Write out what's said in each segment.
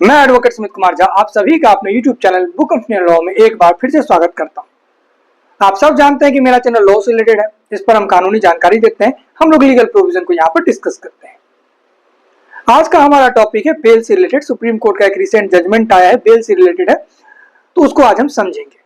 मैं एडवोकेट सुमित कुमार झा आप सभी का अपने YouTube channel book of law में एक बार फिर से स्वागत करता हूं। आप सब जानते हैं कि मेरा चैनल लॉ से रिलेटेड है। इस पर हम कानूनी जानकारी देते हैं, हम लोग लीगल प्रोविजन को यहाँ पर डिस्कस करते हैं। आज का हमारा टॉपिक है बेल से रिलेटेड। सुप्रीम कोर्ट का एक रिसेंट जजमेंट आया है, बेल से रिलेटेड है, तो उसको आज हम समझेंगे।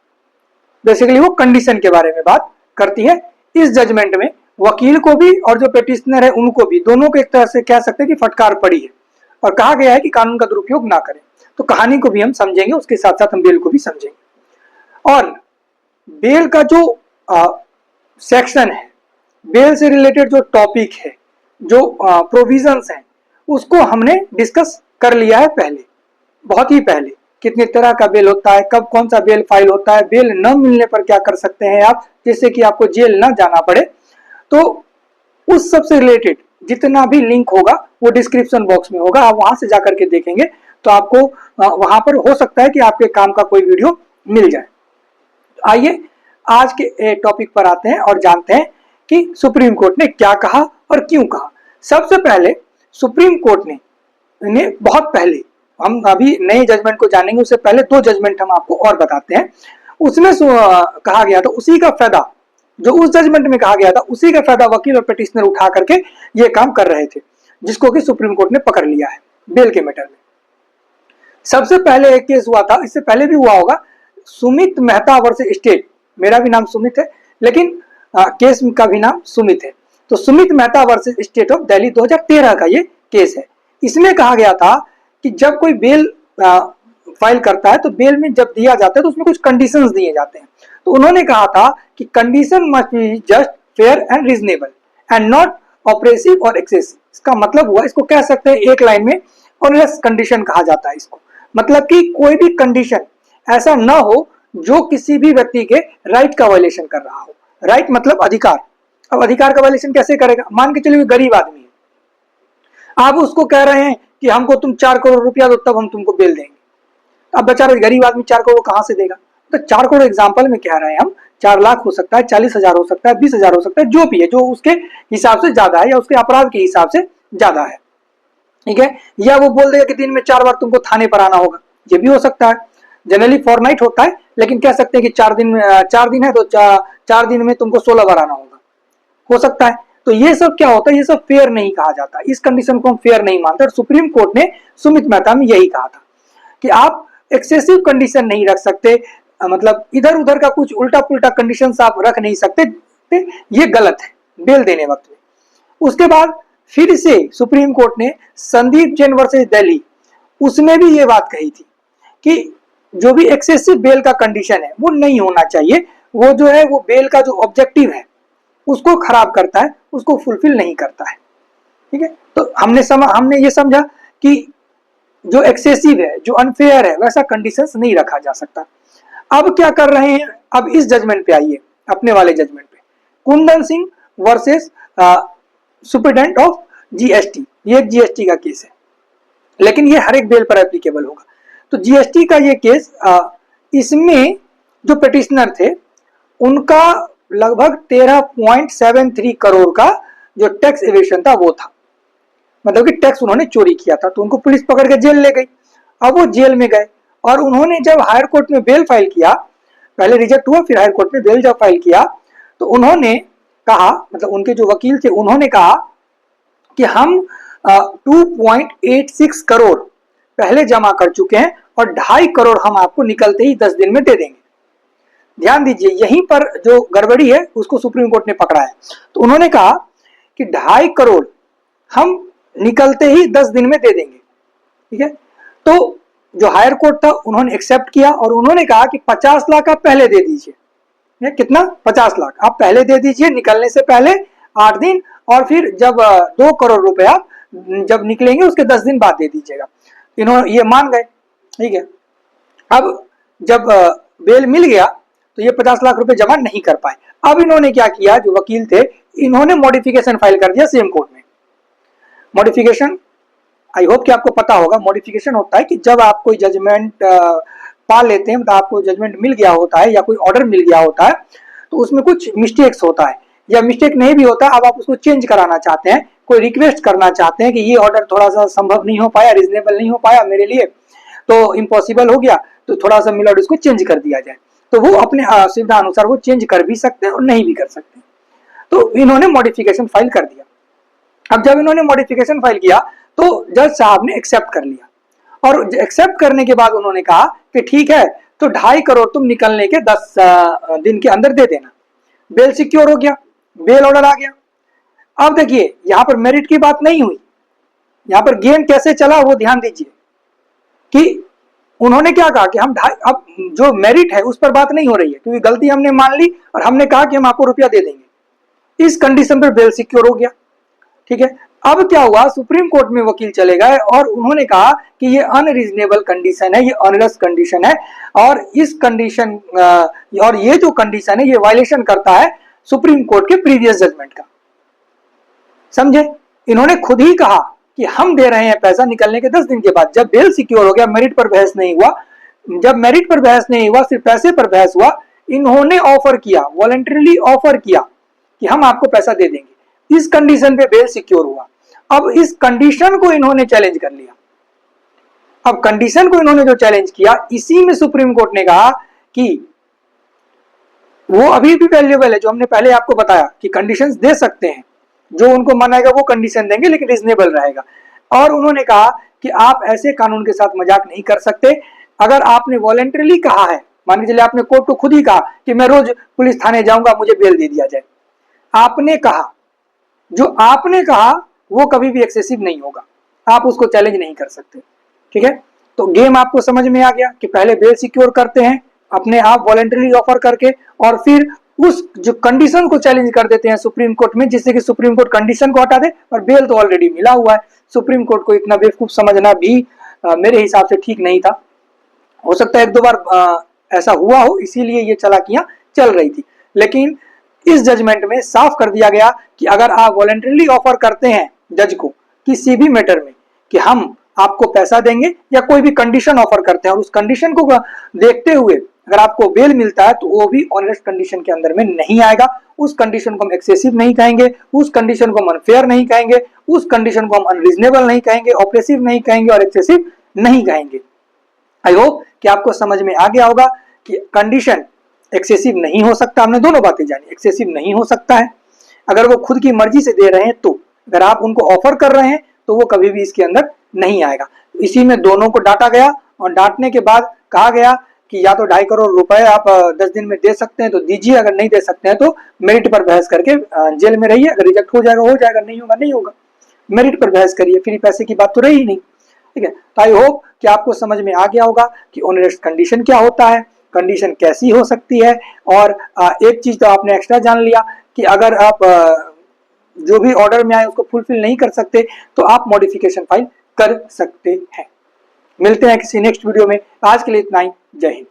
बेसिकली वो कंडीशन के बारे में बात करती है। इस जजमेंट में वकील को भी और जो पेटिशनर है उनको भी, दोनों को एक तरह से कह सकते हैं कि फटकार पड़ी है और कहा गया है कि कानून का दुरुपयोग ना करें। तो कहानी को भी हम समझेंगे, उसके साथ साथ हम बेल को भी समझेंगे। और बेल का जो सेक्शन है, बेल से रिलेटेड जो टॉपिक है, जो प्रोविजंस हैं, उसको हमने डिस्कस कर लिया है पहले, बहुत ही पहले। कितने तरह का बेल होता है, कब कौन सा बेल फाइल होता है, बेल न मिलने पर क्या कर सकते हैं आप, जिससे कि आपको जेल न जाना पड़े। तो उस सब से रिलेटेड जितना भी लिंक होगा वो डिस्क्रिप्शन बॉक्स में होगा, आप वहां से जाकर के देखेंगे तो आपको वहां पर हो सकता है कि आपके काम का कोई वीडियो मिल जाए। आइए आज के टॉपिक पर आते हैं और जानते हैं कि सुप्रीम कोर्ट ने क्या कहा और क्यों कहा। सबसे पहले सुप्रीम कोर्ट ने बहुत पहले, हम अभी नए जजमेंट को जानेंगे, उससे पहले दो जजमेंट हम आपको और बताते हैं। उसमें कहा गया था, उसी का फायदा जो उस जजमेंट में कहा गया था, उसी का फायदा वकील और पिटिशनर उठा करके ये काम कर रहे थे, जिसको कि सुप्रीम कोर्ट ने पकड़ लिया है बेल के मैटर में। सबसे पहले एक केस हुआ था, इससे पहले भी हुआ होगा, सुमित मेहता वर्सेस स्टेट। मेरा भी नाम सुमित है, लेकिन केस का भी नाम सुमित है। तो Sumit Mehta versus state of Delhi 2013 का ये केस है। इसमें कहा गया था कि जब कोई बेल फाइल करता है तो बेल में जब दिया जाता है तो उसमें कुछ कंडीशंस दिए जाते हैं। तो उन्होंने कहा था कि condition must be just, fair and reasonable and not oppressive और एक्सेसिव। इसका मतलब हुआ, इसको कह सकते हैं एक लाइन में ऑनलेस कंडीशन कहा जाता है इसको। मतलब कि कोई भी कंडीशन ऐसा न हो जो किसी भी व्यक्ति के राइट का वायलेशन कर रहा हो। राइट मतलब अधिकार। अब अधिकार का वायलेशन कैसे करेगा? मान के चलिए गरीब आदमी है, आप उसको कह रहे हैं कि हमको तुम 4 करोड़ रुपया दो तब हम तुमको बेल देंगे। अब बेचारा गरीब आदमी 4 करोड़ कहां से देगा? तो 4 करोड़ एग्जाम्पल में कह रहे हैं हम, 4 लाख हो सकता है, 40,000 हो सकता है, 20,000 हो सकता है, जो भी है, जो उसके हिसाब से ज्यादा है या उसके अपराध के हिसाब से ज्यादा है, ठीक है। या वो बोल देगा कि दिन में 4 बार तुमको थाने पर आना होगा, ये भी हो सकता है। जनरली फॉरनाइट होता है, लेकिन कह सकते हैं कि 4 दिन है तो 4 दिन में तुमको 16 बार आना होगा, हो सकता है। तो ये सब क्या होता है, ये सब फेयर नहीं कहा जाता, इस कंडीशन को हम फेयर नहीं मानते। और सुप्रीम कोर्ट ने सुमित मेहता में यही कहा था कि आप एक्सेसिव कंडीशन नहीं रख सकते, मतलब इधर उधर का कुछ उल्टा पुल्टा कंडीशन आप रख नहीं सकते, ये गलत है बेल देने वक्त में। उसके बाद फिर से सुप्रीम कोर्ट ने संदीप जैन वर्सेस दिल्ली, उसमें भी ये बात कही थी कि जो भी एक्सेसिव बेल का कंडीशन है वो नहीं होना चाहिए। वो जो है वो बेल का जो ऑब्जेक्टिव है उसको खराब करता है, उसको फुलफिल नहीं करता है, ठीक है। तो हमने ये समझा कि जो एक्सेसिव है, जो अनफेयर है, वैसा कंडीशंस नहीं रखा जा सकता। अब क्या कर रहे हैं, अब इस जजमेंट पे आइए, अपने वाले जजमेंट पे। Kundan Singh versus superintendent of GST, ये जीएसटी का केस है, लेकिन ये हर एक बेल पर एप्लीकेबल होगा। तो जीएसटी का ये केस, इसमें जो पिटिशनर थे उनका लगभग 13.73 करोड़ का जो टैक्स एवेशन था वो था, मतलब कि टैक्स उन्होंने चोरी किया था। तो उनको पुलिस पकड़ के जेल ले गई। अब वो जेल में गए और उन्होंने जब हायर कोर्ट में बेल फाइल किया, पहले रिजेक्ट हुआ, फिर हायर कोर्ट में बेल जब फाइल किया तो उन्होंने कहा, मतलब उनके जो वकील थे उन्होंने कहा कि हम 2.86 करोड़ पहले जमा कर चुके हैं और 2.5 करोड़ हम आपको निकलते ही 10 दिन में दे देंगे। ध्यान दीजिए, यहीं पर जो गड़बड़ी है उसको सुप्रीम कोर्ट ने पकड़ा है। तो उन्होंने कहा कि 2.5 करोड़ हम निकलते ही 10 दिन में दे देंगे, ठीक है। तो जो हायर कोर्ट था उन्होंने एक्सेप्ट किया और उन्होंने कहा कि 50 लाख आप पहले दे दीजिए। कितना? 50 लाख आप पहले दे दीजिए, निकलने से पहले 8 दिन, और फिर जब 2 करोड़ रुपया जब निकलेंगे उसके 10 दिन बाद दे दीजिएगा। इन्होंने ये मान गए, ठीक है। अब जब बेल मिल गया तो ये 50 लाख रुपए जमा नहीं कर पाए। अब इन्होंने क्या किया, जो वकील थे, इन्होंने मॉडिफिकेशन फाइल कर दिया सेम कोर्ट में। मॉडिफिकेशन, आई होप कि आपको पता होगा, मॉडिफिकेशन होता है कि जब आप कोई जजमेंट पा लेते हैं, मतलब आपको जजमेंट मिल गया होता है या कोई ऑर्डर मिल गया होता है, तो उसमें कुछ मिस्टेक्स होता है या मिस्टेक नहीं भी होता, अब आप उसको चेंज कराना चाहते हैं, कोई रिक्वेस्ट करना चाहते हैं कि ये ऑर्डर थोड़ा सा संभव नहीं हो पाया, रीजनेबल नहीं हो पाया मेरे लिए, तो इम्पॉसिबल हो गया, तो थोड़ा सा मिला और इसको चेंज कर दिया जाए। तो वो अपने सुविधा अनुसार वो चेंज कर भी सकते हैं और नहीं भी कर सकते। तो इन्होंने मॉडिफिकेशन फाइल कर दिया। अब जब इन्होंने मॉडिफिकेशन फाइल किया तो जज साहब ने एक्सेप्ट कर लिया, और एक्सेप्ट करने के बाद उन्होंने कहा कि ठीक है, तो 2.5 करोड़ तुम निकलने के 10 दिन के अंदर दे देना। बेल सिक्योर हो गया, बेल ऑर्डर आ गया। अब देखिए यहां पर मेरिट की बात नहीं हुई, यहां पर गेम कैसे चला वो ध्यान दीजिए कि उन्होंने क्या कहा कि हम अब जो मेरिट है उस पर बात नहीं हो रही है, क्योंकि गलती हमने मान ली और हमने कहा कि हम आपको रुपया दे देंगे। इस कंडीशन पर बेल सिक्योर हो गया, ठीक है। अब क्या हुआ, सुप्रीम कोर्ट में वकील चले गए और उन्होंने कहा कि ये अनरीजनेबल कंडीशन है, ये अनलस कंडीशन है, और इस कंडीशन और ये जो कंडीशन है ये वायलेशन करता है सुप्रीम कोर्ट के प्रीवियस जजमेंट का। समझे, इन्होंने खुद ही कहा कि हम दे रहे हैं पैसा निकलने के 10 दिन के बाद। जब बेल सिक्योर हो गया, मेरिट पर बहस नहीं हुआ, जब मेरिट पर बहस नहीं हुआ, सिर्फ पैसे पर बहस हुआ, इन्होंने ऑफर किया, वॉलंटरीली ऑफर किया कि हम आपको पैसा दे देंगे। इस कंडीशन पे बेल सिक्योर हुआ। अब इस कंडीशन को इन्होंने चैलेंज कर लिया। अब कंडीशन को इन्होंने जो चैलेंज किया, इसी में सुप्रीम कोर्ट ने कहा कि वो अभी भी वैल्यूएबल है, जो हमने पहले आपको बताया कि कंडीशंस दे सकते हैं, जो उनको मन आएगा वो कंडीशन देंगे, लेकिन रीजनेबल रहेगा। और उन्होंने कहा कि आप ऐसे कानून के साथ मजाक नहीं कर सकते। अगर आपने वॉलंटरीली कहा है, मान के चलिए आपने कोर्ट को खुद ही कहा कि मैं रोज पुलिस थाने जाऊंगा, मुझे बेल दे दिया जाए, आपने कहा, जो आपने कहा वो कभी भी एक्सेसिव नहीं होगा, आप उसको चैलेंज नहीं कर सकते, ठीक है। तो गेम आपको समझ में आ गया कि पहले बेल सिक्योर करते हैं अपने आप वॉलंटरी ऑफर करके, और फिर उस जो कंडीशन को चैलेंज कर देते हैं सुप्रीम कोर्ट में, जिससे कि सुप्रीम कोर्ट कंडीशन को हटा दे, और बेल तो ऑलरेडी मिला हुआ है। सुप्रीम कोर्ट को इतना बेवकूफ समझना भी मेरे हिसाब से ठीक नहीं था। हो सकता है 1-2 बार ऐसा हुआ हो, इसीलिए ये चालाकियां चल रही थी, लेकिन इस जजमेंट में साफ कर दिया गया कि अगर आप वॉलंटरीली ऑफर करते हैं जज को किसी भी मैटर में कि हम आपको पैसा देंगे, या कोई भी कंडीशन ऑफर करते हैं और उस कंडीशन को देखते हुए अगर आपको बेल मिलता है, तो वो भी ऑनेस्ट कंडीशन के अंदर में नहीं आएगा। उस कंडीशन को हम एक्सेसिव नहीं कहेंगे, उस कंडीशन को हम अनफेयर नहीं कहेंगे, उस कंडीशन को हम अनरीजनेबल नहीं कहेंगे, ऑप्रेसिव नहीं कहेंगे और एक्सेसिव नहीं कहेंगे। आई होप कि आपको समझ में आ गया होगा कि कंडीशन एक्सेसिव नहीं हो सकता। हमने दोनों बातें जानी, एक्सेसिव नहीं हो सकता है अगर वो खुद की मर्जी से दे रहे हैं, तो अगर आप उनको ऑफर कर रहे हैं तो वो कभी भी इसके अंदर नहीं आएगा। इसी में दोनों को डांटा गया, और डांटने के बाद कहा गया कि या तो 2.5 करोड़ रुपए आप 10 दिन में दे सकते हैं तो दीजिए, अगर नहीं दे सकते हैं तो मेरिट पर बहस करके जेल में रहिए, अगर रिजेक्ट हो जाएगा, नहीं होगा नहीं होगा, मेरिट पर बहस करिए, फ्री पैसे की बात तो रही ही नहीं, ठीक है। तो आई होप कि आपको समझ में आ गया होगा कि ऑनेस्ट कंडीशन क्या होता है, कंडीशन कैसी हो सकती है, और एक चीज तो आपने एक्स्ट्रा जान लिया कि अगर आप जो भी ऑर्डर में आए उसको फुलफिल नहीं कर सकते तो आप मॉडिफिकेशन फाइल कर सकते हैं। मिलते हैं किसी नेक्स्ट वीडियो में, आज के लिए इतना ही। जय हिंद।